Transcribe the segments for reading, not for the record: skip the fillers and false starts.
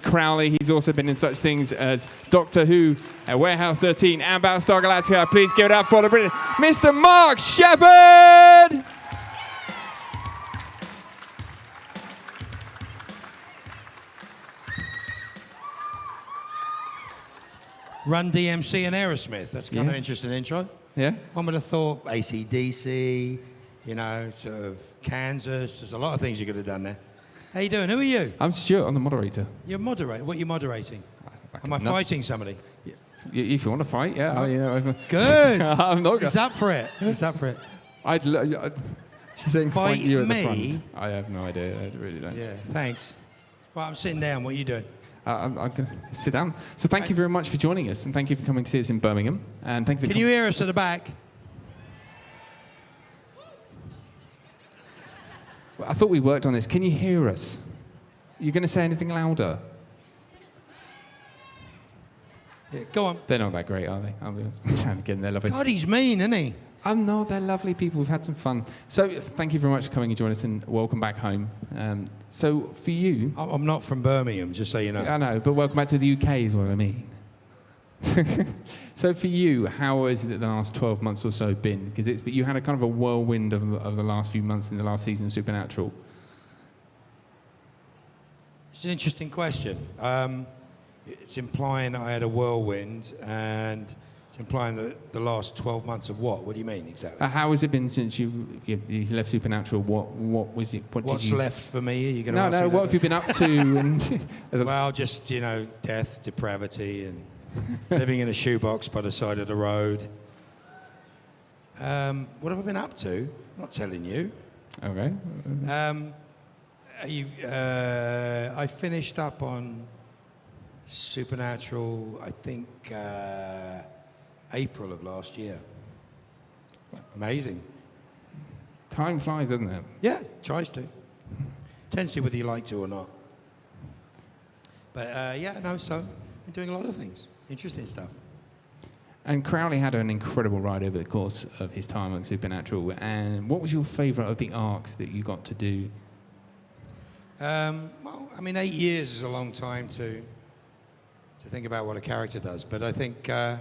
Crowley. He's also been in such things as Doctor Who, Warehouse 13, and Battlestar Galactica. Please give it up for the British, Mr. Mark Sheppard! Run DMC and Aerosmith. That's kind of interesting intro. Yeah. One would have thought AC/DC, you know, sort of Kansas. There's a lot of things you could have done there. How you doing? Who are you? I'm Stuart. I'm the moderator. You're moderating. What are you moderating? Am I fighting somebody? Yeah. If you want to fight, yeah. Good. I'm not. He's up for it. He's up for it. She's saying fight you at the me? front. I have no idea. I really don't. Yeah. Thanks. Well, I'm sitting down. What are you doing? I'm going to sit down. So thank you very much for joining us, and thank you for coming to see us in Birmingham. And thank you. Can you hear us at the back? I thought we worked on this. Can you hear us? You're going to say anything louder? Yeah, go on. They're not that great, are they? I'm kidding. They're lovely. God, he's mean, isn't he? I'm not. They're lovely people. We've had some fun. So thank you very much for coming and joining us, and welcome back home. So for you... I'm not from Birmingham, just so you know. I know, but welcome back to the UK is what I mean. So for you, how has the last 12 months or so been? Because you had a kind of a whirlwind of the last few months in the last season of Supernatural. It's an interesting question. It's implying I had a whirlwind, and it's implying that the last 12 months of what? What do you mean exactly? How has it been since you left Supernatural? What was it? What's left for me? Are you going to ask me what that? have you been up to? And well, just, you know, death, depravity, and living in a shoebox by the side of the road. What have I been up to? I'm not telling you. Okay. I finished up on Supernatural, I think, April of last year. Amazing. Time flies, doesn't it? Yeah, tries to. Tends to, whether you like to or not. But so been doing a lot of things. Interesting stuff. And Crowley had an incredible ride over the course of his time on Supernatural. And what was your favourite of the arcs that you got to do? Well, I mean, 8 years is a long time to think about what a character does. But I think, it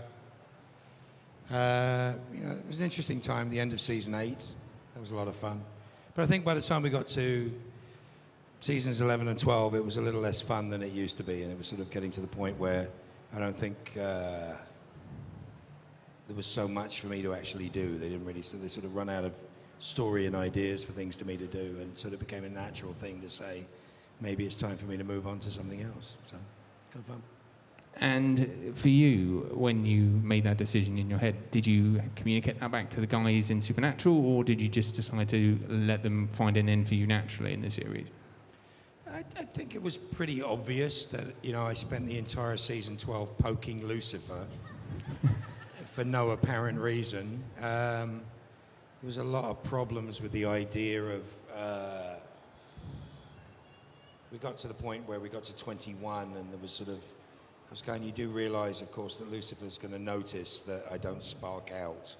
was an interesting time, the end of season 8. That was a lot of fun. But I think by the time we got to seasons 11 and 12, it was a little less fun than it used to be. And it was sort of getting to the point where I don't think there was so much for me to actually do. They didn't really, so they sort of run out of story and ideas for things for me to do, and sort of became a natural thing to say, maybe it's time for me to move on to something else. So, kind of fun. And for you, when you made that decision in your head, did you communicate that back to the guys in Supernatural, or did you just decide to let them find an end for you naturally in the series? I think it was pretty obvious that, you know, I spent the entire season 12 poking Lucifer for no apparent reason. There was a lot of problems with the idea of... we got to the point where we got to 21, and there was sort of... I was going, you do realise, of course, that Lucifer's going to notice that I don't spark out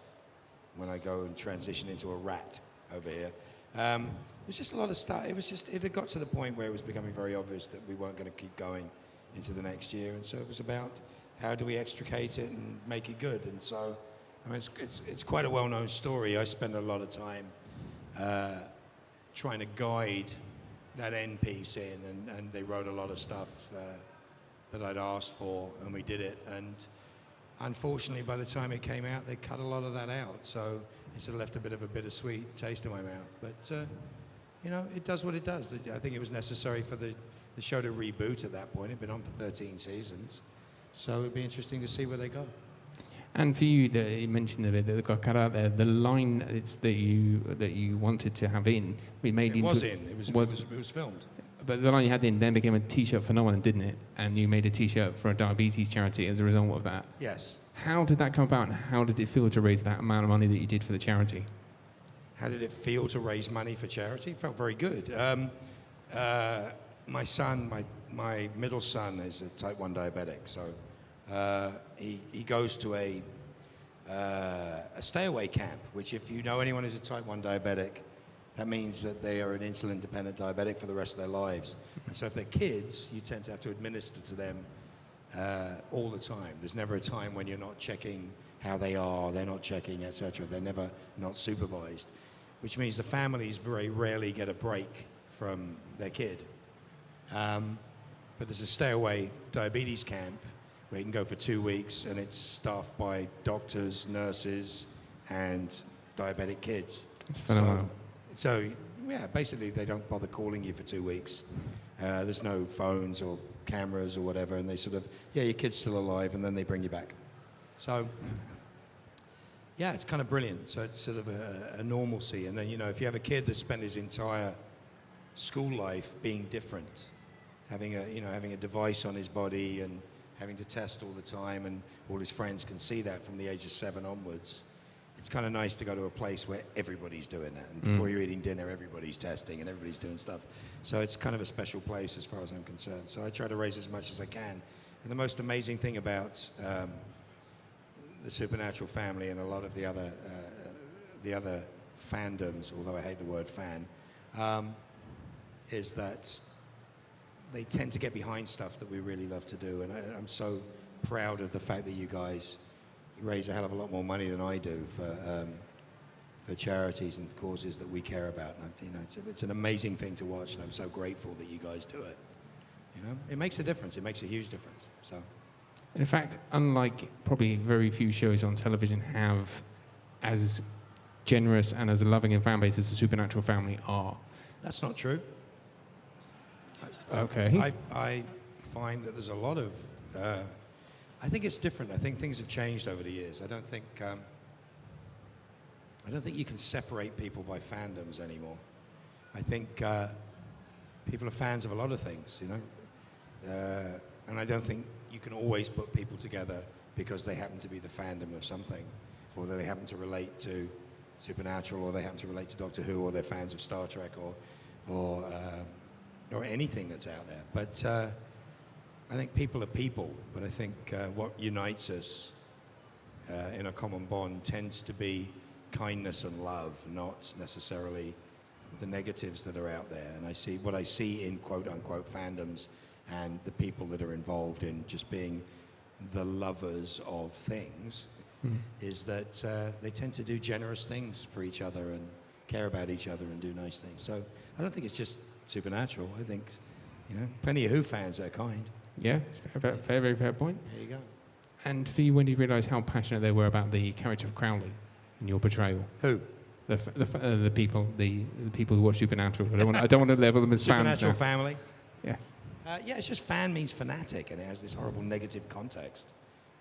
when I go and transition into a rat over here. It was just a lot of stuff. It had got to the point where it was becoming very obvious that we weren't going to keep going into the next year. And so it was about how do we extricate it and make it good. And so, I mean, it's quite a well-known story. I spent a lot of time trying to guide that end piece in, and they wrote a lot of stuff that I'd asked for, and we did it. And unfortunately, by the time it came out, they cut a lot of that out. So it sort of left a bit of a bittersweet taste in my mouth. But, you know, it does what it does. I think it was necessary for the show to reboot at that point. It'd been on for 13 seasons. So it'd be interesting to see where they go. And for you, you mentioned the bit that got cut out there. The line that you wanted to have in, it was filmed. But the line you had in then became a T-shirt phenomenon, didn't it? And you made a T-shirt for a diabetes charity as a result of that. Yes. How did that come about, and how did it feel to raise that amount of money that you did for the charity? How did it feel to raise money for charity? It felt very good. My son, my middle son, is a type 1 diabetic, so he goes to a stay-away camp, which, if you know anyone who's a type 1 diabetic, that means that they are an insulin-dependent diabetic for the rest of their lives. And so if they're kids, you tend to have to administer to them all the time. There's never a time when you're not checking how they are, they're not checking, etc. They're never not supervised, which means the families very rarely get a break from their kid. But there's a stay-away diabetes camp where you can go for 2 weeks, and it's staffed by doctors, nurses, and diabetic kids. It's phenomenal. So, yeah, basically they don't bother calling you for 2 weeks. There's no phones or cameras or whatever, and they sort of, yeah, your kid's still alive, and then they bring you back. So, yeah, it's kind of brilliant. So it's sort of a normalcy. And then, you know, if you have a kid that spent his entire school life being different, having a device on his body and having to test all the time, and all his friends can see that from the age of 7 onwards, it's kind of nice to go to a place where everybody's doing that. And before you're eating dinner, everybody's testing and everybody's doing stuff. So it's kind of a special place as far as I'm concerned. So I try to raise as much as I can. And the most amazing thing about the Supernatural family and a lot of the other fandoms, although I hate the word fan, is that they tend to get behind stuff that we really love to do. And I'm so proud of the fact that you guys raise a hell of a lot more money than I do for charities and causes that we care about. And, you know, it's an amazing thing to watch, and I'm so grateful that you guys do it. You know, it makes a difference. It makes a huge difference. So, in fact, unlike probably very few shows on television have as generous and as loving a fan base as the Supernatural family are. That's not true. Okay. I find that there's a lot of. I think it's different. I think things have changed over the years. I don't think you can separate people by fandoms anymore. I think people are fans of a lot of things, you know, and I don't think you can always put people together because they happen to be the fandom of something, or they happen to relate to Supernatural, or they happen to relate to Doctor Who, or they're fans of Star Trek, or anything that's out there. But I think people are people, but I think what unites us in a common bond tends to be kindness and love, not necessarily the negatives that are out there. And what I see in quote-unquote fandoms and the people that are involved in just being the lovers of things is that they tend to do generous things for each other and care about each other and do nice things. So I don't think it's just Supernatural. I think, you know, plenty of Who fans are kind. Yeah, it's very fair point. There you go. And for you, when did you realise how passionate they were about the character of Crowley in your portrayal? Who? The people who watch Supernatural. I don't want to level them as fans Supernatural now. family. Yeah. Yeah, it's just fan means fanatic, and it has this horrible negative context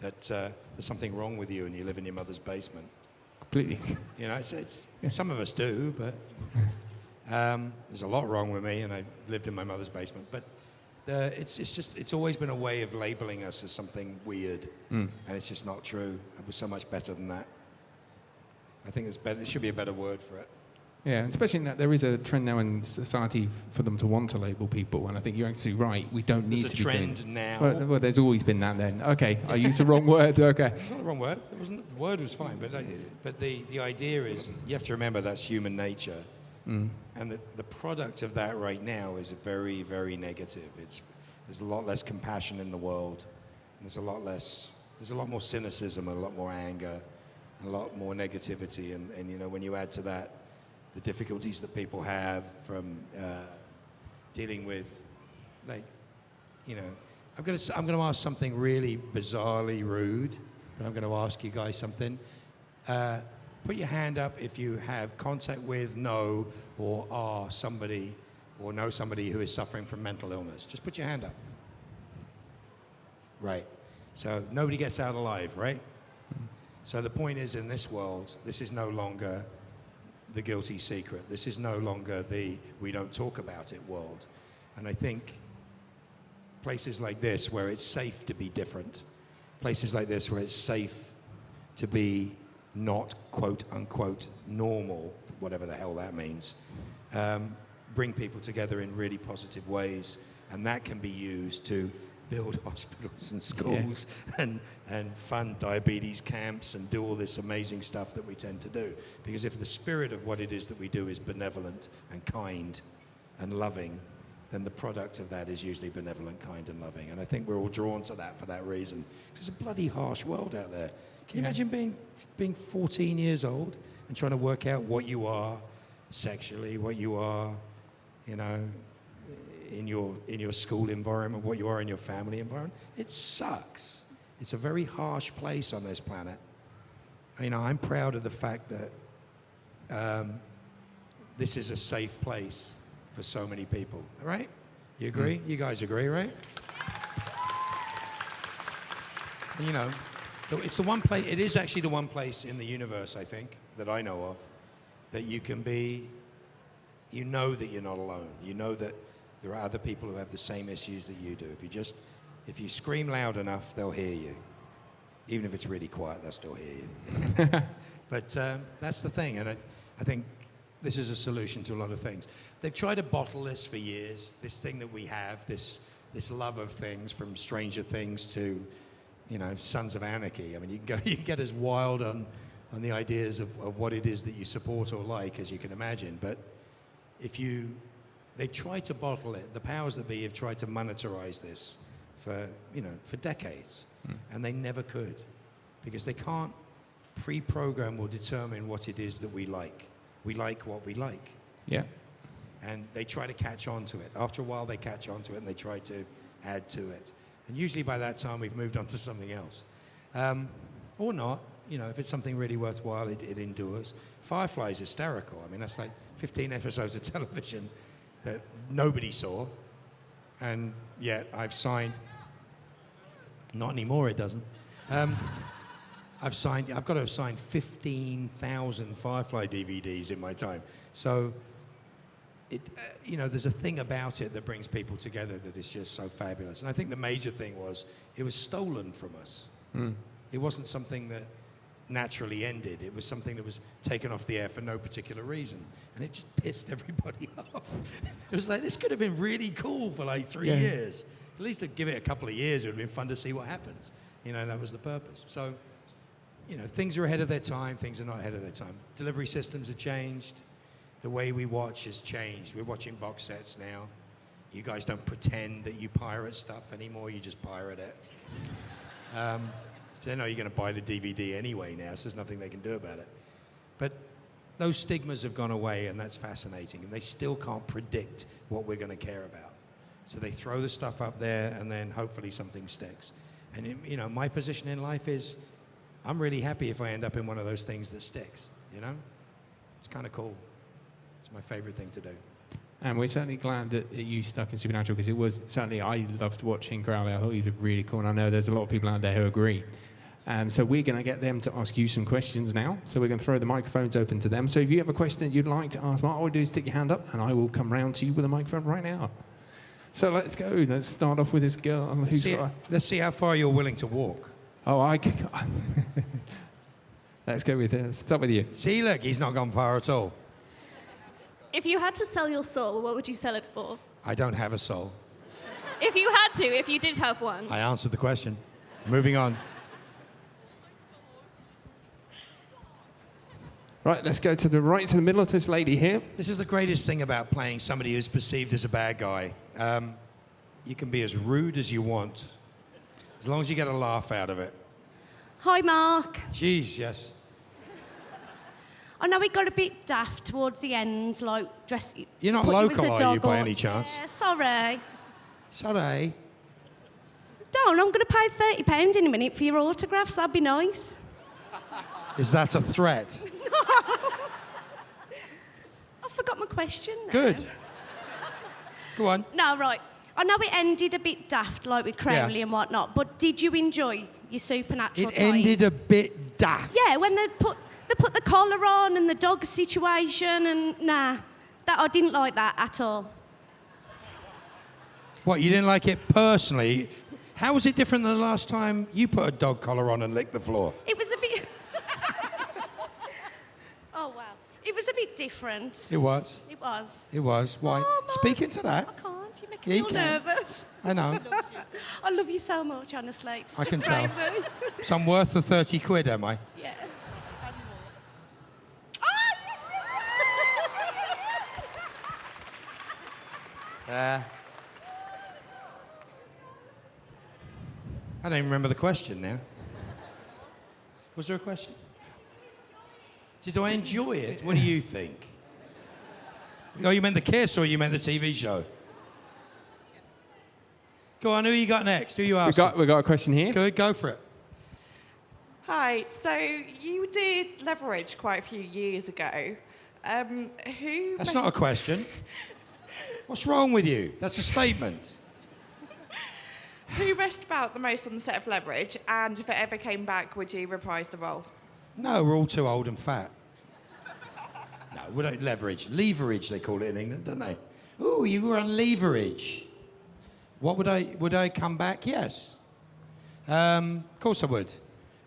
that there's something wrong with you and you live in your mother's basement. Completely. You know, some of us do, but there's a lot wrong with me, and I lived in my mother's basement. But it's always been a way of labeling us as something weird, and it's just not true. It was so much better than that. I think there should be a better word for it. Yeah, especially in that there is a trend now in society for them to want to label people, and I think you're absolutely right. We don't need to be doing. There's a trend now. Well, there's always been that then. Okay, I used the wrong word. Okay. It's not the wrong word. The word was fine, but the idea is you have to remember that's human nature, and the product of that right now is very, very negative. There's a lot less compassion in the world. There's a lot more cynicism, a lot more anger, a lot more negativity, and you know, when you add to that the difficulties that people have from dealing with, like, you know, I'm going to ask something really bizarrely rude, but I'm going to ask you guys something. Put your hand up if you have contact with, know, or are somebody, or know somebody who is suffering from mental illness. Just put your hand up. Right. So nobody gets out alive, right? So the point is, in this world, this is no longer the guilty secret. This is no longer the we don't talk about it world. And I think places like this where it's safe to be different, places like this where it's safe to be not quote unquote normal, whatever the hell that means, bring people together in really positive ways. And that can be used to build hospitals and schools and fund diabetes camps and do all this amazing stuff that we tend to do. Because if the spirit of what it is that we do is benevolent and kind and loving, then the product of that is usually benevolent, kind and loving. And I think we're all drawn to that for that reason. It's a bloody harsh world out there. Can you imagine being 14 years old and trying to work out what you are sexually, what you are, you know, in your school environment, what you are in your family environment? It sucks. It's a very harsh place on this planet. You know, I'm proud of the fact that this is a safe place for so many people, right? You agree? You guys agree, right? And, you know, it's the one place, it is actually the one place in the universe, I think, that I know of, that you can be, you know that you're not alone. You know that there are other people who have the same issues that you do. If you scream loud enough, they'll hear you. Even if it's really quiet, they'll still hear you. But that's the thing, and I think this is a solution to a lot of things. They've tried to bottle this for years, this thing that we have, this love of things, from Stranger Things to, you know, Sons of Anarchy. I mean, you can get as wild on the ideas of what it is that you support or like as you can imagine. But they've tried to bottle it. The powers that be have tried to monetize this for decades, and they never could, because they can't pre-program or determine what it is that we like. We like what we like. Yeah. And they try to catch on to it. After a while, they catch on to it and they try to add to it. And usually by that time, we've moved on to something else. Or not. You know, if it's something really worthwhile, it endures. Firefly is hysterical. I mean, that's like 15 episodes of television that nobody saw. And yet I've signed, not anymore, it doesn't. I've got to have signed 15,000 Firefly DVDs in my time. So, there's a thing about it that brings people together that is just so fabulous. And I think the major thing was it was stolen from us. It wasn't something that naturally ended. It was something that was taken off the air for no particular reason. And it just pissed everybody off. It was like, this could have been really cool for like 3 years. At least to give it a couple of years, it would have been fun to see what happens. You know, that was the purpose. So, you know, things are ahead of their time, things are not ahead of their time. Delivery systems have changed. The way we watch has changed. We're watching box sets now. You guys don't pretend that you pirate stuff anymore, you just pirate it. So they know you're going to buy the DVD anyway now, so there's nothing they can do about it. But those stigmas have gone away, and that's fascinating. And they still can't predict what we're going to care about. So they throw the stuff up there, and then hopefully something sticks. And, you know, my position in life is, I'm really happy if I end up in one of those things that sticks, you know? It's kind of cool. It's my favorite thing to do. And we're certainly glad that you stuck in Supernatural, because it was certainly, I loved watching Crowley. I thought he was really cool, and I know there's a lot of people out there who agree. So we're going to get them to ask you some questions now. So we're going to throw the microphones open to them. So if you have a question that you'd like to ask Mark, all you do is stick your hand up, and I will come round to you with a microphone right now. So let's go. Let's start off with this girl. Let's see how far you're willing to walk. Oh, let's go with it. Let's start with you. See, look, he's not gone far at all. If you had to sell your soul, what would you sell it for? I don't have a soul. If you had to, if you did have one. I answered the question. Moving on. Right, let's go to the right, to the middle of this lady here. This is the greatest thing about playing somebody who's perceived as a bad guy. You can be as rude as you want, as long as you get a laugh out of it. Hi, Mark. Jeez, yes. I know it got a bit daft towards the end, like dress. You're not local, are you, by any chance? Yeah, sorry. Sorry. Don't, I'm going to pay £30 in a minute for your autographs. That'd be nice. Is that a threat? I forgot my question now. Good. Go on. No, right. I know it ended a bit daft, like with Crowley and whatnot, but did you enjoy your Supernatural time? It ended a bit daft. Yeah, when they put the collar on and the dog situation, and that I didn't like that at all. What, you didn't like it personally? How was it different than the last time you put a dog collar on and licked the floor? It was a bit... Oh, wow. It was a bit different. It was? It was. It was. Why? Oh, Mark, Speak into that. I can't, You're making Yeah, me you all can. nervous. I know. I love you so much, honestly. It's I just can tell. crazy. So I'm worth the 30 quid, am I? Yeah. Oh, yes, yes, yes, yes, yes. I don't even remember the question now. Was there a question? Did I enjoy it? What do you think? Oh, you meant the kiss or you meant the TV show? Go on, who you got next? Who you asking? We got a question here. Go for it. Hi, so you did Leverage quite a few years ago. That's not a question. What's wrong with you? That's a statement. Who messed about the most on the set of Leverage, and if it ever came back, would you reprise the role? No, we're all too old and fat. No, we don't leverage. Leverage, they call it in England, don't they? Ooh, you were on leverage. Would I come back? Yes. Of course I would.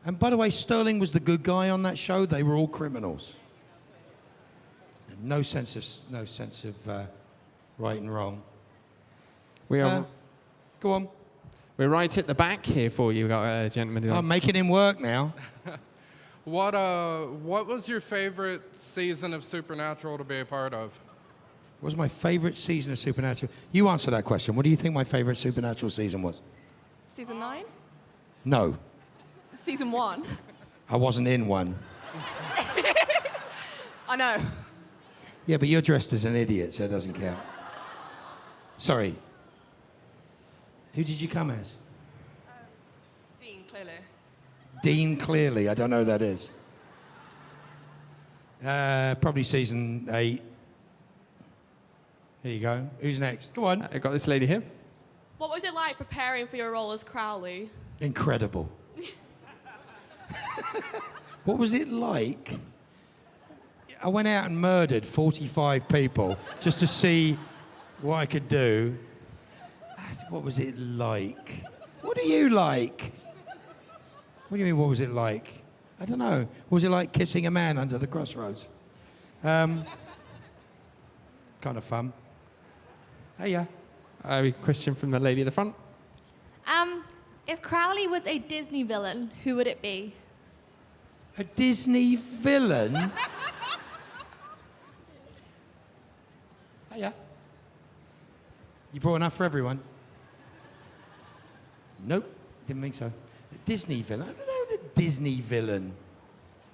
And by the way, Sterling was the good guy on that show. They were all criminals. No sense of right and wrong. We are. Go on. We're right at the back here for you. We've got a gentleman who I'm wants- making him work now. What was your favorite season of Supernatural to be a part of? What was my favourite season of Supernatural? You answer that question. What do you think my favourite Supernatural season was? Season 9? No, Season 1? I wasn't in one. I know. Yeah, but you're dressed as an idiot, so it doesn't count. Sorry. Who did you come as? Dean, clearly. Dean Clearly. I don't know who that is. Probably season 8. Here you go. Who's next? Go on. I got this lady here. What was it like preparing for your role as Crowley? Incredible. What was it like? I went out and murdered 45 people just to see what I could do. What was it like? What do you like? What do you mean, what was it like? I don't know. What was it like kissing a man under the crossroads? Kind of fun. Hey, yeah. A question from the lady at the front. If Crowley was a Disney villain, who would it be? A Disney villain? Hey, yeah. You brought enough for everyone? Nope, didn't think so. A Disney villain? I don't know the Disney villain.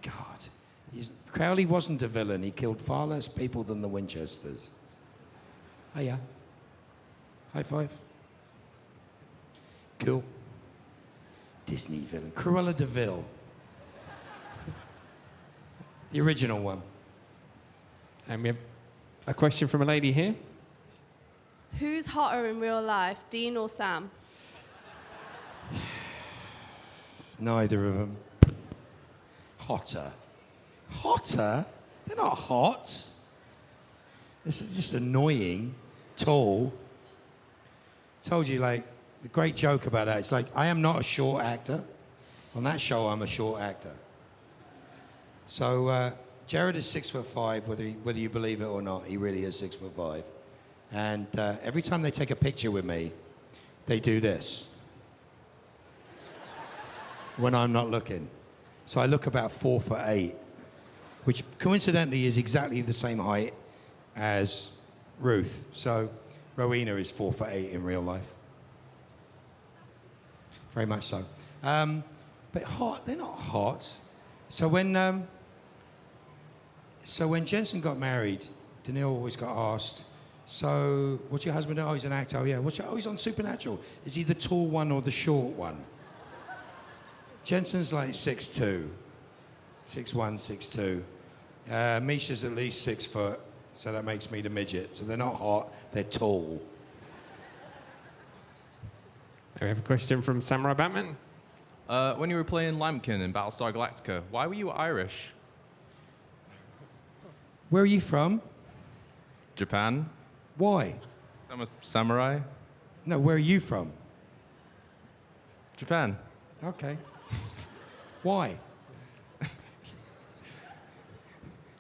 God. Crowley wasn't a villain. He killed far less people than the Winchesters. Oh, yeah. High five. Cool. Disney villain. Cruella de Vil. The original one. And we have a question from a lady here. Who's hotter in real life, Dean or Sam? Neither of them. Hotter. Hotter? They're not hot. This is just annoying, tall. Told you, like, the great joke about that. It's like, I am not a short actor. On that show, I'm a short actor. So, Jared is 6'5", whether you believe it or not. He really is 6'5". And every time they take a picture with me, they do this. When I'm not looking. So I look about 4'8", which coincidentally is exactly the same height as Ruth. So Rowena is 4'8" in real life. Very much so. But hot, they're not hot. So when Jensen got married, Daniil always got asked, so what's your husband? Oh, he's an actor. Oh, yeah. Oh, he's on Supernatural. Is he the tall one or the short one? Jensen's like 6'2", 6'1", 6'2". Misha's at least 6 foot, so that makes me the midget. So they're not hot, they're tall. We have a question from Samurai Batman. When you were playing Lampkin in Battlestar Galactica, why were you Irish? Where are you from? Japan? Why? I'm a samurai? No, where are you from? Japan. Okay. Why?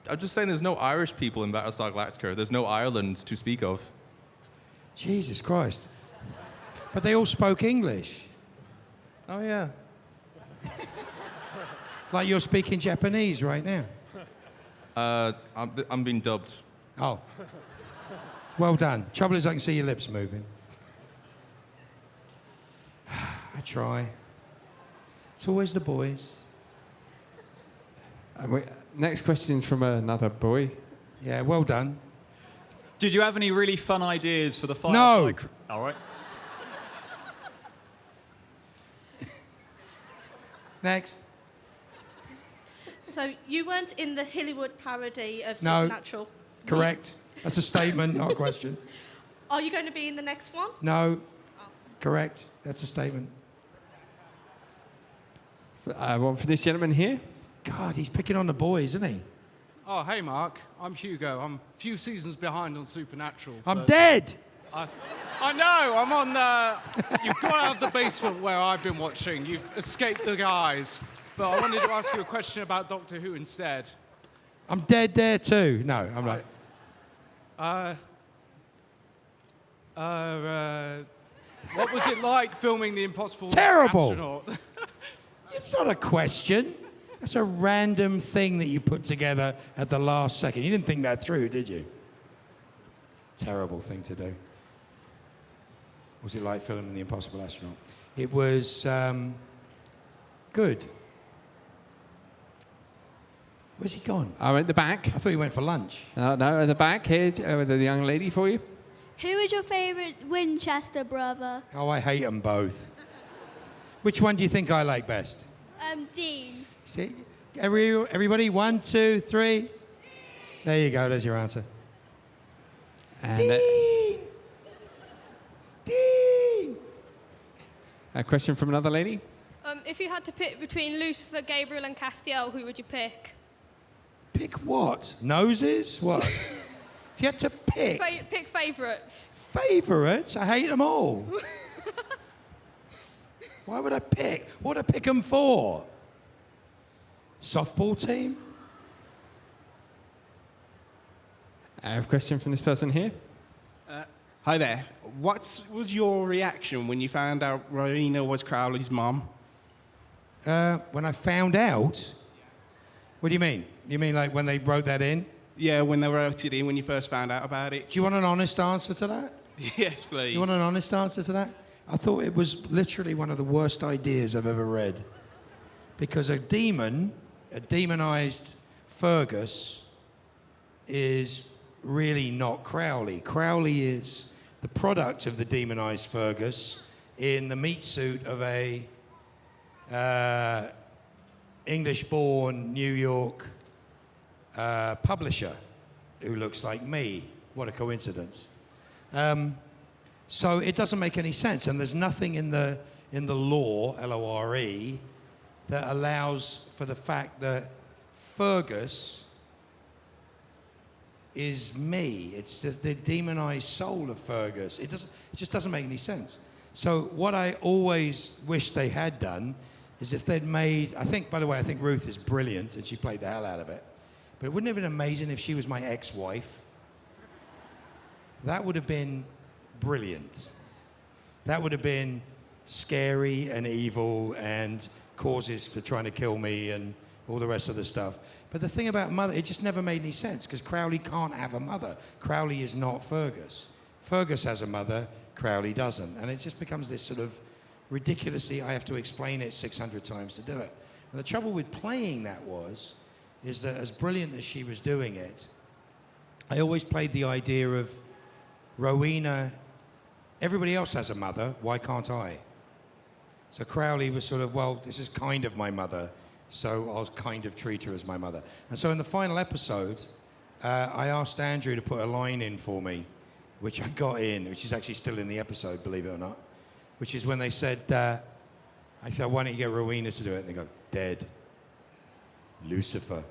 I'm just saying there's no Irish people in Battlestar Galactica. There's no Ireland to speak of. Jesus Christ. But they all spoke English. Oh, yeah. Like you're speaking Japanese right now. I'm being dubbed. Oh. Well done. Trouble is I can see your lips moving. I try. It's always the boys. Next question's from another boy. Yeah, well done. Did you have any really fun ideas for the Firefly? No. All right. Next. So you weren't in the Hollywood parody of No. Supernatural? Correct. That's a statement, not a question. Are you going to be in the next one? No. Correct. That's a statement. One for this gentleman here. God, he's picking on the boys, isn't he? Oh, hey, Mark. I'm Hugo. I'm a few seasons behind on Supernatural. I'm but dead. I know. I'm on the... You've got out of the basement where I've been watching. You've escaped the guys. But I wanted to ask you a question about Doctor Who instead. I'm dead there too. No, I'm not. What was it like filming The Impossible Terrible. Astronaut? It's not a question. That's a random thing that you put together at the last second. You didn't think that through, did you? Terrible thing to do. What was it like filming The Impossible Astronaut? It was good. Where's he gone? Oh, at the back. I thought he went for lunch. No, at the back here, with the young lady for you. Who is your favourite Winchester brother? Oh, I hate them both. Which one do you think I like best? Dean. See, everybody, 1, 2, 3. There you go. There's your answer. And Dean. Dean. a question from another lady. If you had to pick between Lucifer, Gabriel, and Castiel, who would you pick? Pick what? Noses? What? If you had to pick Pick favourites. favourites, I hate them all. Why would I pick? What would I pick them for? Softball team? I have a question from this person here. Hi there. What was your reaction when you found out Rowena was Crowley's mum? When I found out? What do you mean? You mean like when they wrote that in? Yeah, when they wrote it in, when you first found out about it. Do you want an honest answer to that? Yes, please. You want an honest answer to that? I thought it was literally one of the worst ideas I've ever read. Because a demonized Fergus, is really not Crowley. Crowley is the product of the demonized Fergus in the meat suit of a English-born New York publisher who looks like me. What a coincidence. So it doesn't make any sense, and there's nothing in the law, L-O-R-E, that allows for the fact that Fergus is me. It's the demonized soul of Fergus. It just doesn't make any sense. So what I always wish they had done is if they'd made, I think Ruth is brilliant and she played the hell out of it, but wouldn't it have been amazing if she was my ex-wife? That would have been brilliant. That would have been scary and evil and causes for trying to kill me and all the rest of the stuff. But the thing about mother, it just never made any sense because Crowley can't have a mother. Crowley is not Fergus. Fergus has a mother, Crowley doesn't. And it just becomes this sort of ridiculously, I have to explain it 600 times to do it. And the trouble with playing that is that as brilliant as she was doing it, I always played the idea of Rowena, everybody else has a mother, why can't I? So Crowley was sort of, well, this is kind of my mother, so I'll kind of treat her as my mother. And so in the final episode, I asked Andrew to put a line in for me, which I got in, which is actually still in the episode, believe it or not, which is when they said, I said, why don't you get Rowena to do it? And they go, dead. Lucifer.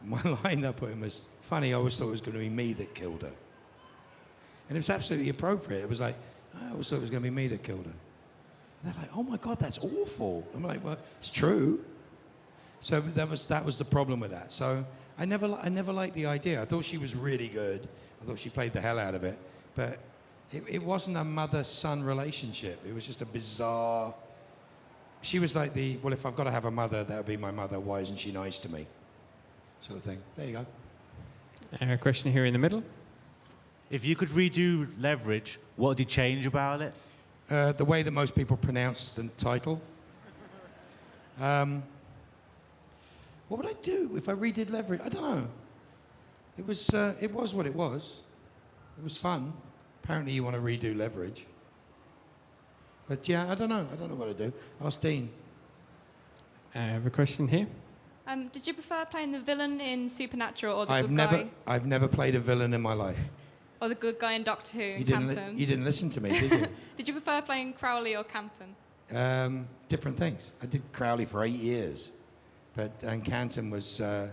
My line I put in was, funny, I always thought it was going to be me that killed her. And it was absolutely appropriate. It was like, I always thought it was going to be me that killed her. And they're like, oh my God, that's awful. I'm like, well, it's true. So that was the problem with that. So I never liked the idea. I thought she was really good. I thought she played the hell out of it. But It wasn't a mother-son relationship. It was just a bizarre... She was like well, if I've got to have a mother, that would be my mother. Why isn't she nice to me? Sort of thing. There you go. A question here in the middle. If you could redo Leverage, what would you change about it? The way that most people pronounce the title. What would I do if I redid Leverage? I don't know. It was what it was. It was fun. Apparently you want to redo Leverage. But yeah, I don't know. I don't know what to do. Ask Dean. I have a question here. Did you prefer playing the villain in Supernatural or the I've good never, guy? I've never played a villain in my life. Or the good guy in Doctor Who in You Campton? didn't listen to me, did you? Did you prefer playing Crowley or Campton? Different things. I did Crowley for 8 years, and Canton was a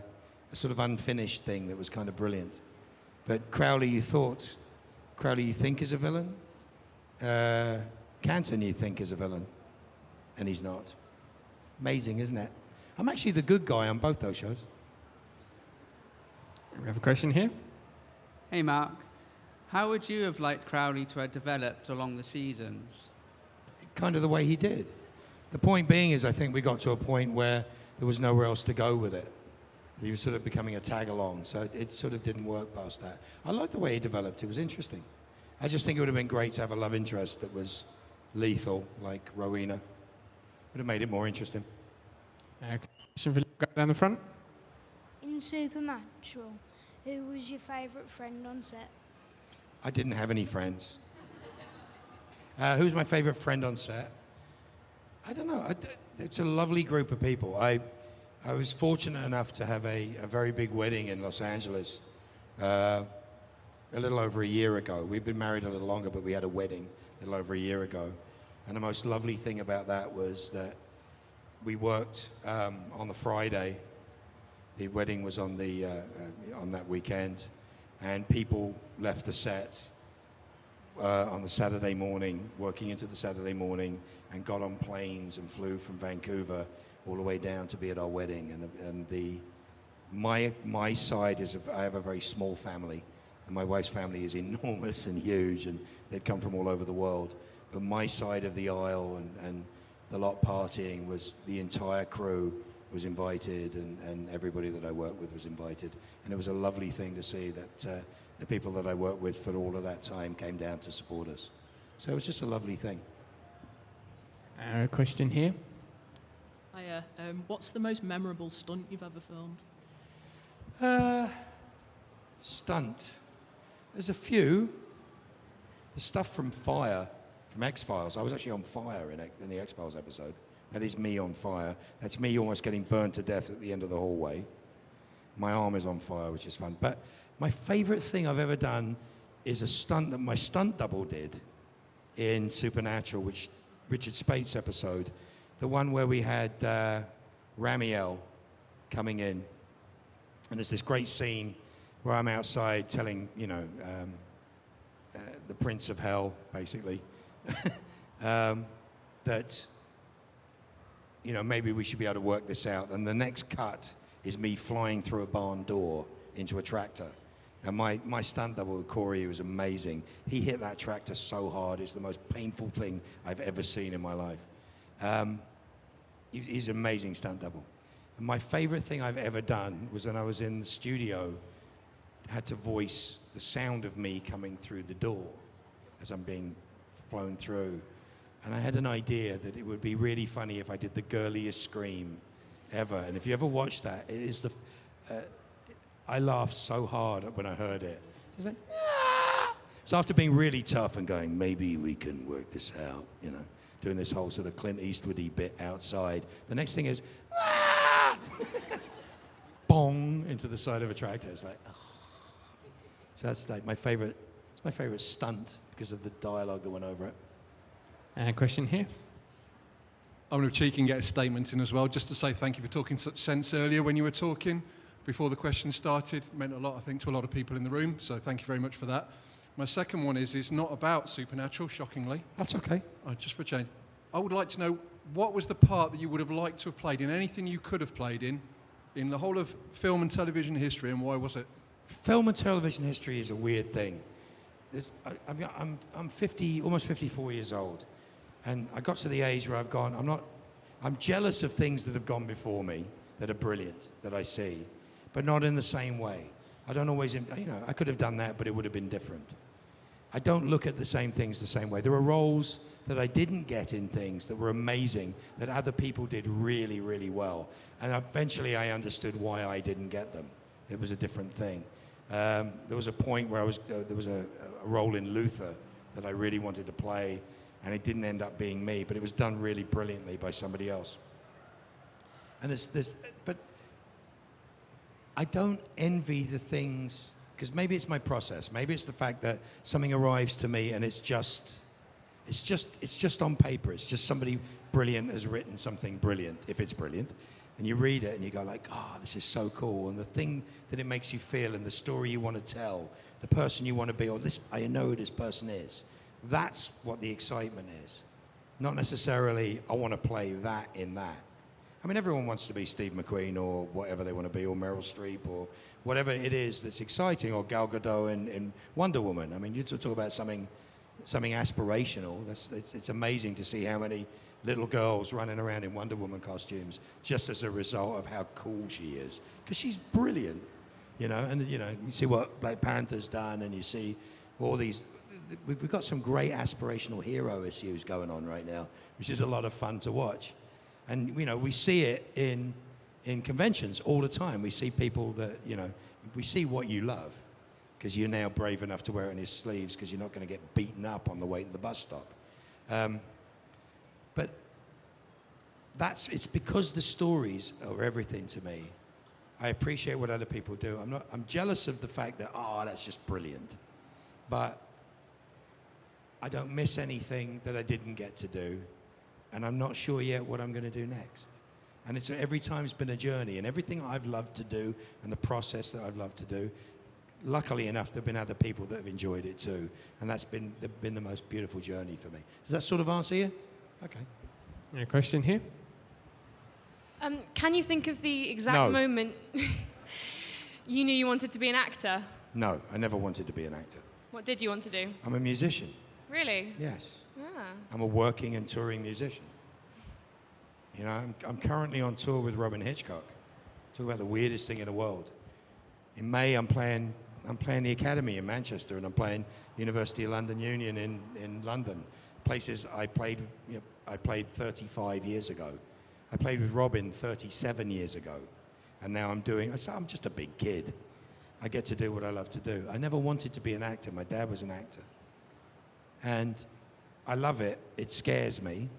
sort of unfinished thing that was kind of brilliant. But Crowley, you think is a villain. Canton, you think is a villain, and he's not. Amazing, isn't it? I'm actually the good guy on both those shows. We have a question here. Hey, Mark. How would you have liked Crowley to have developed along the seasons? Kind of the way he did. The point being is, I think we got to a point where there was nowhere else to go with it. He was sort of becoming a tag-along, so it sort of didn't work past that. I liked the way he developed. It was interesting. I just think it would have been great to have a love interest that was lethal, like Rowena. Would have made it more interesting. Question for the guy down the front. In Supernatural, who was your favourite friend on set? I didn't have any friends. Who's my favorite friend on set? I don't know. It's a lovely group of people. I was fortunate enough to have a very big wedding in Los Angeles a little over a year ago. We've been married a little longer, but we had a wedding a little over a year ago. And the most lovely thing about that was that we worked on the Friday. The wedding was on that weekend, and people left the set on the Saturday morning, working into the Saturday morning, and got on planes and flew from Vancouver all the way down to be at our wedding. My side is I have a very small family, and my wife's family is enormous and huge, and they'd come from all over the world. But my side of the aisle and the lot partying was the entire crew was invited, and everybody that I worked with was invited. And it was a lovely thing to see that the people that I worked with for all of that time came down to support us. So it was just a lovely thing. A question here. Hiya. What's the most memorable stunt you've ever filmed? Stunt. There's a few. The stuff from Fire, from X-Files. I was actually on fire in the X-Files episode. That is me on fire. That's me almost getting burned to death at the end of the hallway. My arm is on fire, which is fun. But my favorite thing I've ever done is a stunt that my stunt double did in Supernatural, which Richard Spate's episode, the one where we had Ramiel coming in. And there's this great scene where I'm outside telling, the Prince of Hell, basically, that, maybe we should be able to work this out. And the next cut is me flying through a barn door into a tractor. And my stunt double, Corey, was amazing. He hit that tractor so hard. It's the most painful thing I've ever seen in my life. He's an amazing stunt double. And my favorite thing I've ever done was when I was in the studio, had to voice the sound of me coming through the door as I'm being flown through. And I had an idea that it would be really funny if I did the girliest scream ever. And if you ever watch that, it is I laughed so hard when I heard it. It's like, ah! So after being really tough and going, maybe we can work this out, doing this whole sort of Clint Eastwood-y bit outside, the next thing is, ah! Bong, into the side of a tractor. It's like, oh. So that's like my favorite stunt because of the dialogue that went over it. Question here. I'm going to be cheeky and get a statement in as well, just to say thank you for talking such sense earlier when you were talking before the question started. It meant a lot, I think, to a lot of people in the room, so thank you very much for that. My second one is not about Supernatural, shockingly. That's okay. Just for a change. I would like to know, what was the part that you would have liked to have played in anything you could have played in the whole of film and television history, and why was it? Film and television history is a weird thing. I'm 50, almost 54 years old, and I got to the age where I've gone. I'm jealous of things that have gone before me that are brilliant that I see, but not in the same way. I don't always, I could have done that, but it would have been different. I don't look at the same things the same way. There are roles that I didn't get in things that were amazing, that other people did really, really well. And eventually I understood why I didn't get them. It was a different thing. There was a point where there was a role in Luther that I really wanted to play, and it didn't end up being me, but it was done really brilliantly by somebody else. And but I don't envy the things, because maybe it's my process. Maybe it's the fact that something arrives to me and it's just on paper. It's just somebody brilliant has written something brilliant, if it's brilliant. And you read it and you go like, oh, this is so cool. And the thing that it makes you feel and the story you want to tell, the person you want to be, or this, I know who this person is. That's what the excitement is. Not necessarily, I want to play that in that. I mean, everyone wants to be Steve McQueen or whatever they want to be, or Meryl Streep, or whatever it is that's exciting, or Gal Gadot in Wonder Woman. I mean, you talk about something aspirational. It's amazing to see how many little girls running around in Wonder Woman costumes just as a result of how cool she is, because she's brilliant, And you see what Black Panther's done, and you see all these. We've got some great aspirational hero issues going on right now, which is a lot of fun to watch. And, we see it in conventions all the time. We see people that, we see what you love, because you're now brave enough to wear it on his sleeves because you're not going to get beaten up on the way to the bus stop. But it's because the stories are everything to me. I appreciate what other people do. I'm jealous of the fact that, that's just brilliant. But I don't miss anything that I didn't get to do. And I'm not sure yet what I'm going to do next. And every time's been a journey, and everything I've loved to do and the process that I've loved to do, luckily enough, there have been other people that have enjoyed it too. And that's been the most beautiful journey for me. Does that sort of answer you? Okay. A question here? Can you think of the exact moment you knew you wanted to be an actor? No, I never wanted to be an actor. What did you want to do? I'm a musician. Really? Yes. Ah. I'm a working and touring musician. I'm currently on tour with Robin Hitchcock. Talk about the weirdest thing in the world. In May, I'm playing the Academy in Manchester, and I'm playing University of London Union in London. Places I played 35 years ago. I played with Robin 37 years ago. And now I'm just a big kid. I get to do what I love to do. I never wanted to be an actor. My dad was an actor. And I love it. It scares me.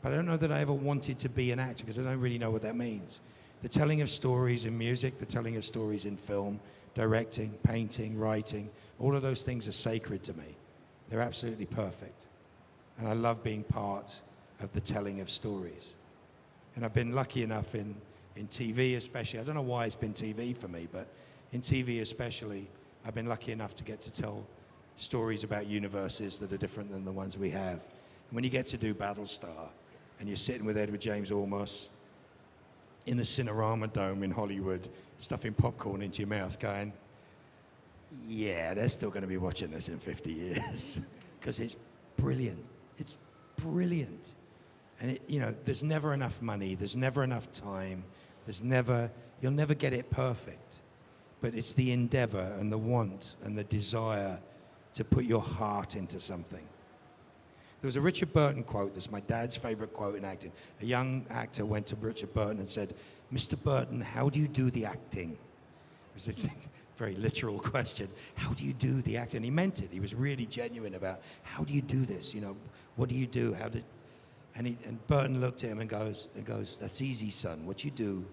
But I don't know that I ever wanted to be an actor, because I don't really know what that means. The telling of stories in music, the telling of stories in film, directing, painting, writing, all of those things are sacred to me. They're absolutely perfect. And I love being part of the telling of stories. And I've been lucky enough in TV especially. I don't know why it's been TV for me, but in TV especially, I've been lucky enough to get to tell stories about universes that are different than the ones we have. And when you get to do Battlestar, and you're sitting with Edward James Olmos in the Cinerama Dome in Hollywood, stuffing popcorn into your mouth, going, yeah, they're still going to be watching this in 50 years. Because it's brilliant. It's brilliant. And there's never enough money, there's never enough time, you'll never get it perfect. But it's the endeavor and the want and the desire to put your heart into something. There was a Richard Burton quote, that's my dad's favorite quote in acting. A young actor went to Richard Burton and said, Mr. Burton, how do you do the acting? It was a very literal question. How do you do the acting? And he meant it. He was really genuine about, how do you do this? What do you do? And Burton looked at him and goes, that's easy, son. What you do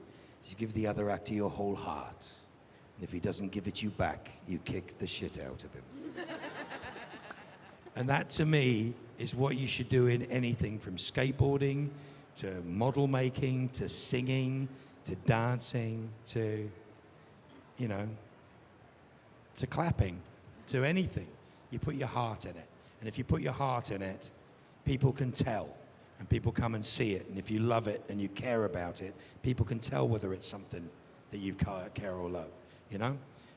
is you give the other actor your whole heart. And if he doesn't give it you back, you kick the shit out of him. And that, to me, is what you should do in anything from skateboarding to model making to singing to dancing to, to clapping, to anything. You put your heart in it. And if you put your heart in it, people can tell. And people come and see it. And if you love it and you care about it, people can tell whether it's something that you care or love,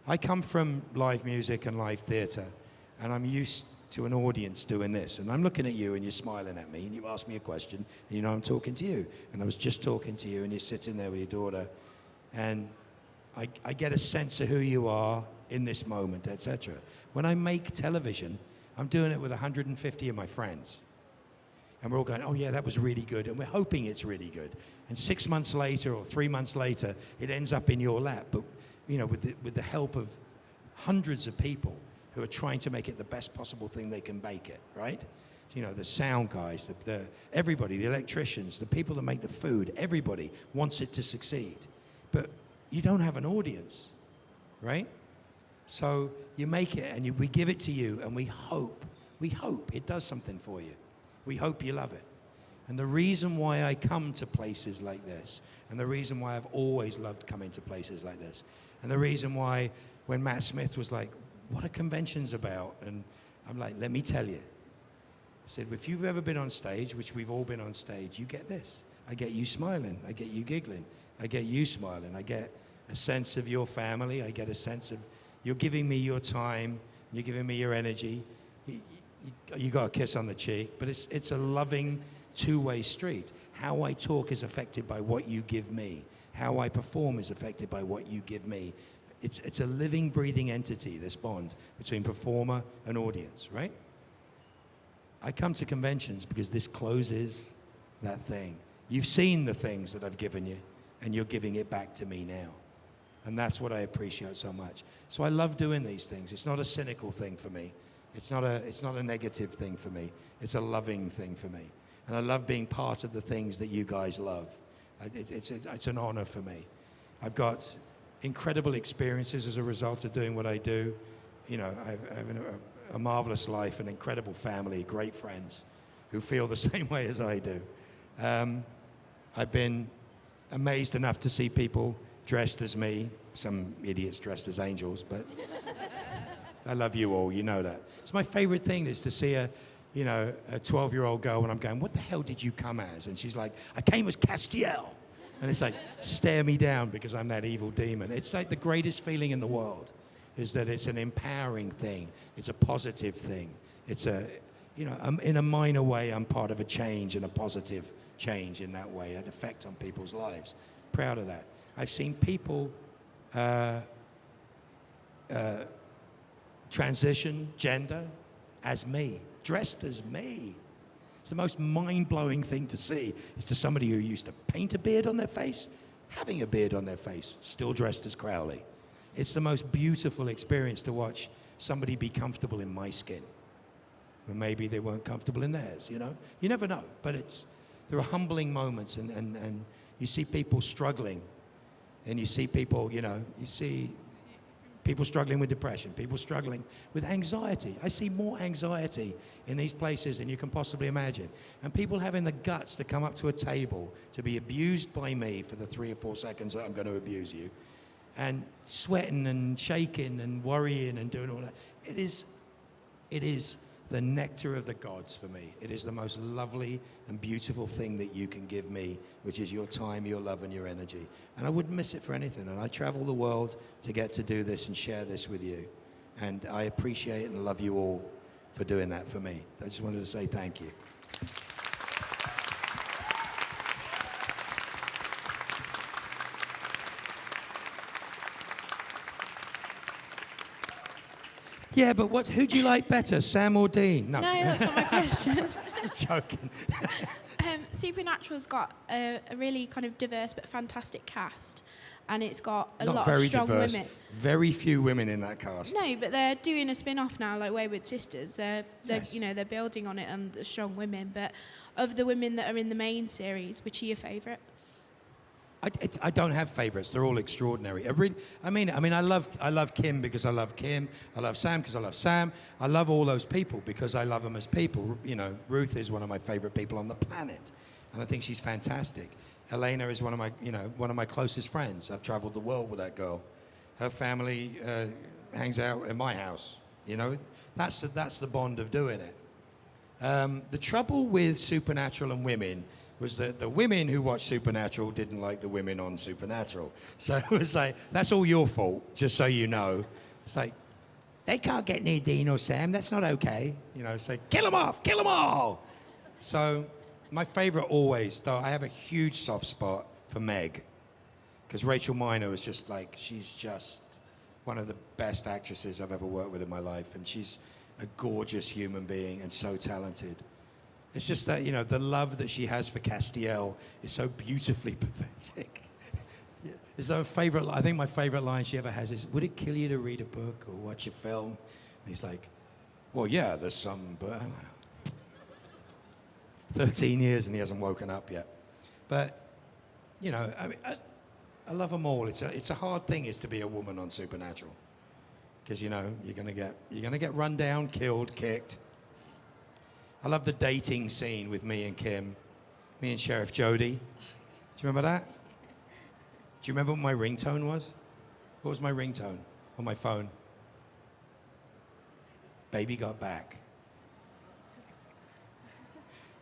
I come from live music and live theatre. and I'm used to an audience doing this, and I'm looking at you and you're smiling at me and you ask me a question and you know I'm talking to you, and I was just talking to you and you're sitting there with your daughter, and I get a sense of who you are in this moment, etc. When I make television, I'm doing it with 150 of my friends, and we're all going, oh yeah, that was really good, and we're hoping it's really good, and 6 months later or 3 months later it ends up in your lap, but you know, with the help of hundreds of people who are trying to make it the best possible thing they can make it, right? So, you know, the sound guys, everybody, the electricians, the people that make the food, everybody wants it to succeed. But you don't have an audience, right? So you make it and we give it to you, and we hope it does something for you. We hope you love it. And the reason why I come to places like this, and the reason why I've always loved coming to places like this, and the reason why when Matt Smith was like, what are conventions about? And I'm like, let me tell you. I said, if you've ever been on stage, which we've all been on stage, you get this. I get you smiling. I get you giggling. I get you smiling. I get a sense of your family. I get a sense of you're giving me your time. You're giving me your energy. You got a kiss on the cheek. But it's a loving two-way street. How I talk is affected by what you give me. How I perform is affected by what you give me. It's a living, breathing entity, this bond between performer and audience, right? I come to conventions because this closes that thing. You've seen the things that I've given you, and you're giving it back to me now. And that's what I appreciate so much. So I love doing these things. It's not a cynical thing for me. It's not a negative thing for me. It's a loving thing for me. And I love being part of the things that you guys love. It's an honor for me. I've got incredible experiences as a result of doing what I do. You know, I have a marvelous life, an incredible family, great friends who feel the same way as I do. I've been amazed enough to see people dressed as me, some idiots dressed as angels, but I love you all, you know that. It's my favorite thing is to see a 12-year-old girl, and I'm going, what the hell did you come as? And she's like, I came as Castiel. And it's like, stare me down because I'm that evil demon. It's like the greatest feeling in the world is that it's an empowering thing. It's a positive thing. It's in a minor way, I'm part of a change and a positive change in that way, an effect on people's lives. Proud of that. I've seen people transition gender as me, dressed as me. It's the most mind-blowing thing to see. It's to somebody who used to paint a beard on their face, having a beard on their face, still dressed as Crowley. It's the most beautiful experience to watch somebody be comfortable in my skin. When maybe they weren't comfortable in theirs, you know? You never know, but there are humbling moments, and you see people struggling, and you see people, you see people struggling with depression, people struggling with anxiety. I see more anxiety in these places than you can possibly imagine. And people having the guts to come up to a table to be abused by me for the 3 or 4 seconds that I'm going to abuse you, and sweating and shaking and worrying and doing all that. It is the nectar of the gods for me. It is the most lovely and beautiful thing that you can give me, which is your time, your love, and your energy. And I wouldn't miss it for anything. And I travel the world to get to do this and share this with you. And I appreciate and love you all for doing that for me. I just wanted to say thank you. Yeah, but who do you like better, Sam or Dean? No, that's not my question. I'm joking. Supernatural's got a really kind of diverse but fantastic cast, and it's got a Not lot very of strong diverse. women. Very few women in that cast. No, but they're doing a spin-off now, like Wayward Sisters. They're Yes. they're building on it and the strong women. But of the women that are in the main series, which are your favourite? I don't have favourites. They're all extraordinary. I mean, I love Kim because I love Kim. I love Sam because I love Sam. I love all those people because I love them as people. You know, Ruth is one of my favourite people on the planet, and I think she's fantastic. Elena is one of my closest friends. I've travelled the world with that girl. Her family hangs out in my house. You know, that's the bond of doing it. The trouble with Supernatural and women was that the women who watched Supernatural didn't like the women on Supernatural. So it was like, that's all your fault, just so you know. It's like, they can't get near Dean or Sam. That's not okay. You know, say, kill them off, kill them all. So my favorite always, though, I have a huge soft spot for Meg. Because Rachel Minor is just like, she's just one of the best actresses I've ever worked with in my life. And she's a gorgeous human being and so talented. It's just that, you know, the love that she has for Castiel is so beautifully pathetic. It's her favorite, I think my favorite line she ever has is, would it kill you to read a book or watch a film? And he's like, well, yeah, there's some, but I don't know. 13 years and he hasn't woken up yet. But, you know, I mean, I love them all. It's a hard thing is to be a woman on Supernatural. Because, you know, you're gonna get run down, killed, kicked. I love the dating scene with me and Kim, me and Sheriff Jody. Do you remember that? Do you remember what my ringtone was? What was my ringtone on my phone? Baby Got Back.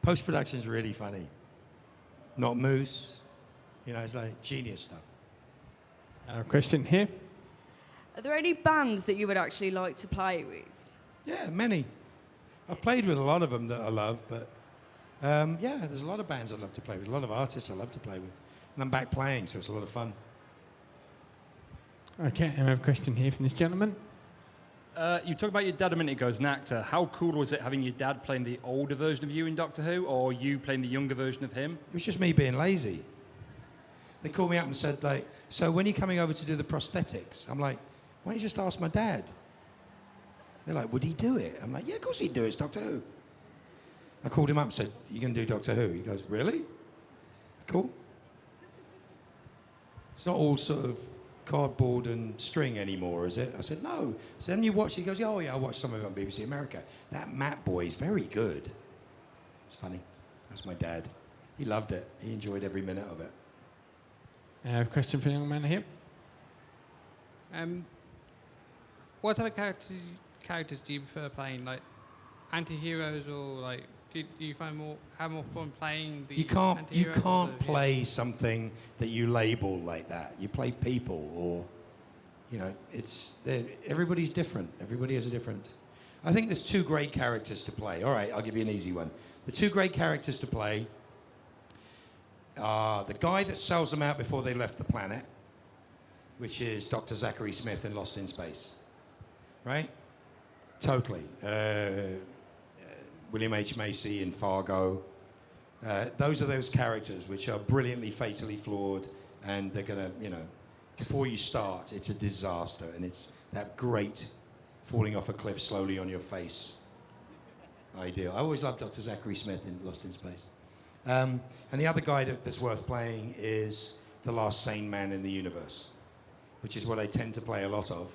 Post-production is really funny. Not Moose. You know, it's like genius stuff. Question here. Are there any bands that you would actually like to play with? Yeah, many. I've played with a lot of them that I love, but yeah, there's a lot of bands I love to play with, a lot of artists I love to play with. And I'm back playing, so it's a lot of fun. Okay, and I have a question here from this gentleman. You talked about your dad a minute ago as an actor. How cool was it having your dad playing the older version of you in Doctor Who, or you playing the younger version of him? It was just me being lazy. They called me up and said, like, so when are you coming over to do the prosthetics? I'm like, why don't you just ask my dad? They're like, would he do it? I'm like, yeah, of course he'd do it. It's Doctor Who. I called him up and said, you going to do Doctor Who? He goes, really? Cool. It's not all sort of cardboard and string anymore, is it? I said, no. I said, haven't you watched it? He goes, oh, yeah, I watched some of it on BBC America. That Matt boy is very good. It's funny. That's my dad. He loved it. He enjoyed every minute of it. I have a question for the young man here. What other characters do you prefer playing? Like anti-heroes, or like do you have more fun playing the You can't anti-hero play something that you label like that. You play people, or you know, everybody's different. Everybody has a different. I think there's two great characters to play. All right, I'll give you an easy one. The two great characters to play are the guy that sells them out before they left the planet, which is Dr. Zachary Smith in Lost in Space. Right? Totally. William H. Macy in Fargo. Those are those characters which are brilliantly fatally flawed, and they're gonna, you know, before you start, it's a disaster, and it's that great falling off a cliff slowly on your face. Ideal. I always loved Dr. Zachary Smith in Lost in Space. And the other guy that's worth playing is the last sane man in the universe, which is what I tend to play a lot of,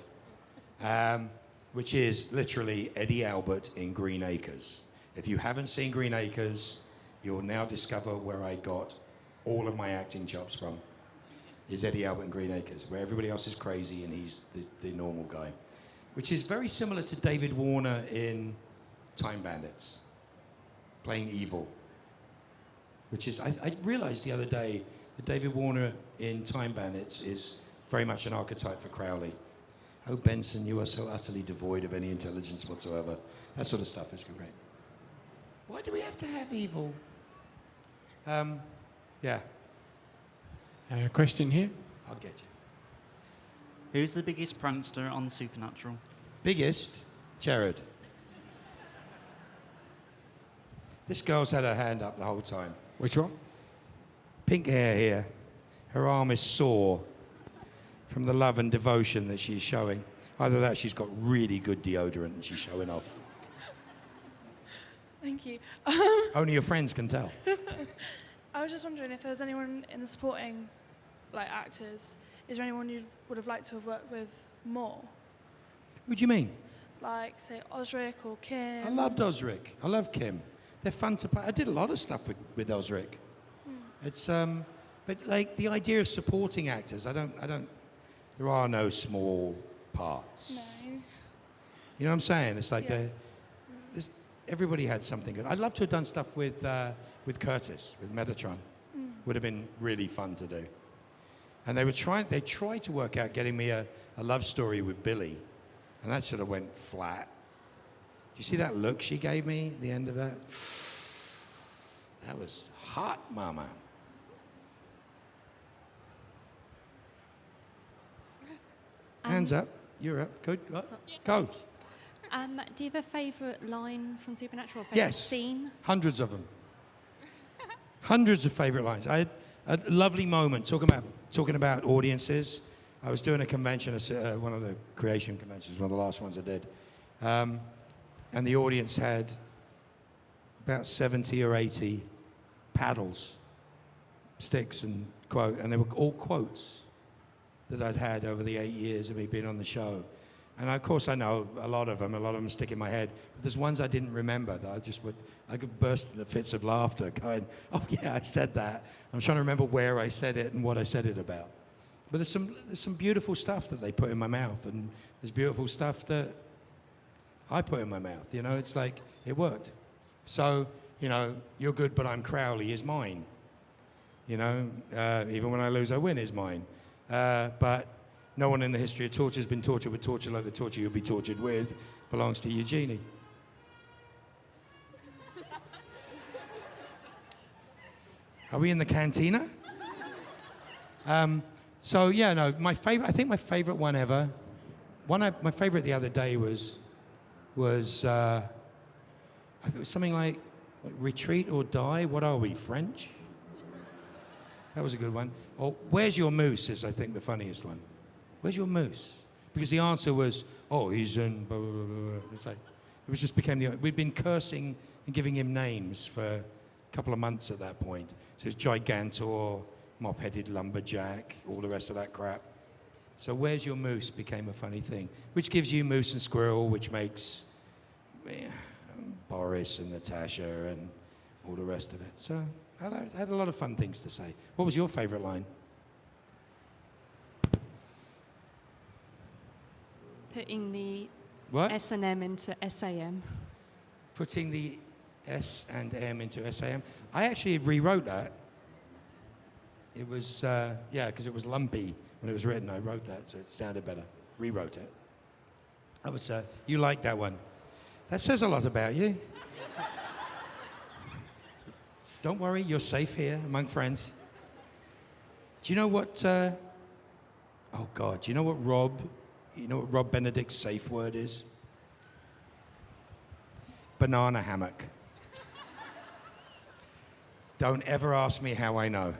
which is literally Eddie Albert in Green Acres. If you haven't seen Green Acres, you'll now discover where I got all of my acting chops from, is Eddie Albert in Green Acres, where everybody else is crazy and he's the normal guy, which is very similar to David Warner in Time Bandits, playing evil. Which is, I realized the other day that David Warner in Time Bandits is very much an archetype for Crowley. Oh, Benson, you are so utterly devoid of any intelligence whatsoever. That sort of stuff is great. Why do we have to have evil? Yeah. Question here. I'll get you. Who's the biggest prankster on Supernatural? Biggest? Jared. This girl's had her hand up the whole time. Which one? Pink hair here. Her arm is sore from the love and devotion that she's showing. Either that, she's got really good deodorant and she's showing off. Thank you. Only your friends can tell. I was just wondering if there was anyone in the supporting, like actors, is there anyone you would have liked to have worked with more? What do you mean? Like, say, Osric or Kim? I loved Osric. I love Kim. They're fun to play. I did a lot of stuff with Osric. It's but like the idea of supporting actors, I don't. There are no small parts. No. You know what I'm saying? It's like everybody had something good. I'd love to have done stuff with Curtis, with Metatron. Would have been really fun to do. And they tried to work out getting me a love story with Billy, And that sort of went flat. Do you see that look she gave me at the end of that? That was hot, mama. Hands up. You're up. Good. Go. Do you have a favourite line from Supernatural? Favourite Yes. scene? Hundreds of them. Hundreds of favourite lines. I had a lovely moment talking about audiences. I was doing a convention, one of the creation conventions, one of the last ones I did. And the audience had about 70 or 80 paddles, sticks, and they were all quotes that I'd had over the 8 years of me being on the show. And of course I know a lot of them stick in my head, but there's ones I didn't remember that I could burst into fits of laughter going, oh yeah, I said that. I'm trying to remember where I said it and what I said it about. But there's some beautiful stuff that they put in my mouth, and there's beautiful stuff that I put in my mouth. You know, it's like, it worked. So, you know, You're Good But I'm Crowley is mine. You know, even when I lose, I win is mine. But no one in the history of torture has been tortured with torture like the torture you'll be tortured with belongs to Eugenie. Are we in the cantina? So yeah, no, I think my favorite one ever, my favorite the other day was I think it was something like Retreat or Die. What are we, French? That was a good one. Or Where's Your Moose is, I think, the funniest one. Where's your moose? Because the answer was, oh, he's in blah, blah, blah, blah. It's like, it just became we'd been cursing and giving him names for a couple of months at that point. So it's Gigantor, Mop-Headed Lumberjack, all the rest of that crap. So Where's Your Moose became a funny thing, which gives you Moose and Squirrel, which makes Boris and Natasha and all the rest of it. So I had a lot of fun things to say. What was your favorite line? Putting the What? S&M into SAM. Putting the S and M into SAM. I actually rewrote that. It was, because it was lumpy when it was written. I wrote that, so it sounded better. Rewrote it. I was, you liked that one. That says a lot about you. Don't worry, you're safe here among friends. Do you know what, do you know what Rob Benedict's safe word is? Banana hammock. Don't ever ask me how I know.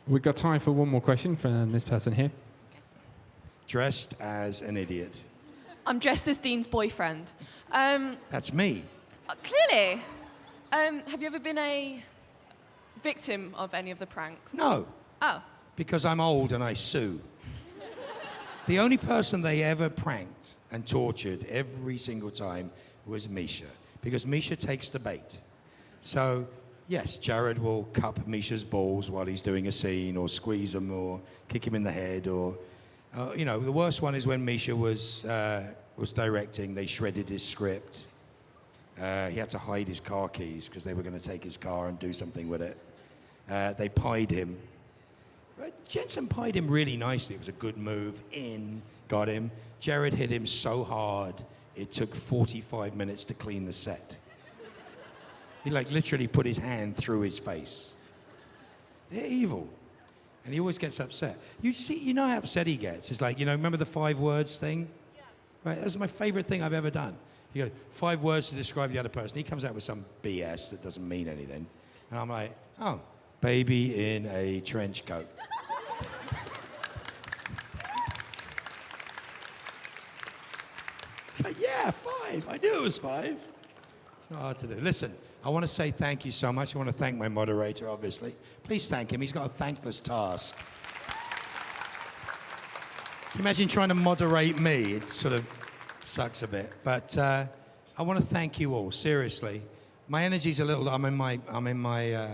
We've got time for one more question from this person here. Dressed as an idiot. I'm dressed as Dean's boyfriend. That's me. Clearly. Have you ever been a victim of any of the pranks? No. Oh. Because I'm old and I sue. The only person they ever pranked and tortured every single time was Misha, because Misha takes the bait. So, yes, Jared will cup Misha's balls while he's doing a scene, or squeeze him, or kick him in the head, or, the worst one is when Misha was directing. They shredded his script. He had to hide his car keys because they were going to take his car and do something with it. They pied him. Jensen pied him really nicely. It was a good move. Got him. Jared hit him so hard, it took 45 minutes to clean the set. He literally put his hand through his face. They're evil. And he always gets upset. You know how upset he gets. It's like, remember the 5 words thing? Yeah. Right, that's my favorite thing I've ever done. You go, 5 words to describe the other person. He comes out with some BS that doesn't mean anything. And I'm like, oh, baby in a trench coat. It's like, yeah, 5. I knew it was 5. It's not hard to do. Listen, I want to say thank you so much. I want to thank my moderator, obviously. Please thank him. He's got a thankless task. Can you imagine trying to moderate me? It sort of sucks a bit. But I want to thank you all, seriously. My energy's a little... I'm in my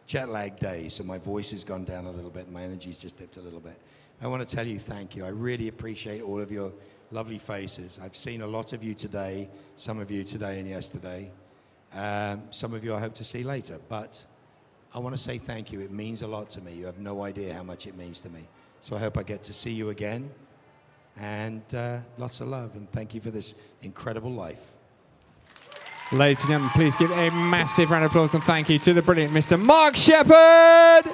jet lag days, so my voice has gone down a little bit, and my energy's just dipped a little bit. I want to tell you thank you. I really appreciate all of your lovely faces. I've seen a lot of you today, some of you today and yesterday. Some of you I hope to see later. But I want to say thank you. It means a lot to me. You have no idea how much it means to me. So I hope I get to see you again. and lots of love, and thank you for this incredible life. Ladies and gentlemen, please give a massive round of applause and thank you to the brilliant Mr. Mark Sheppard.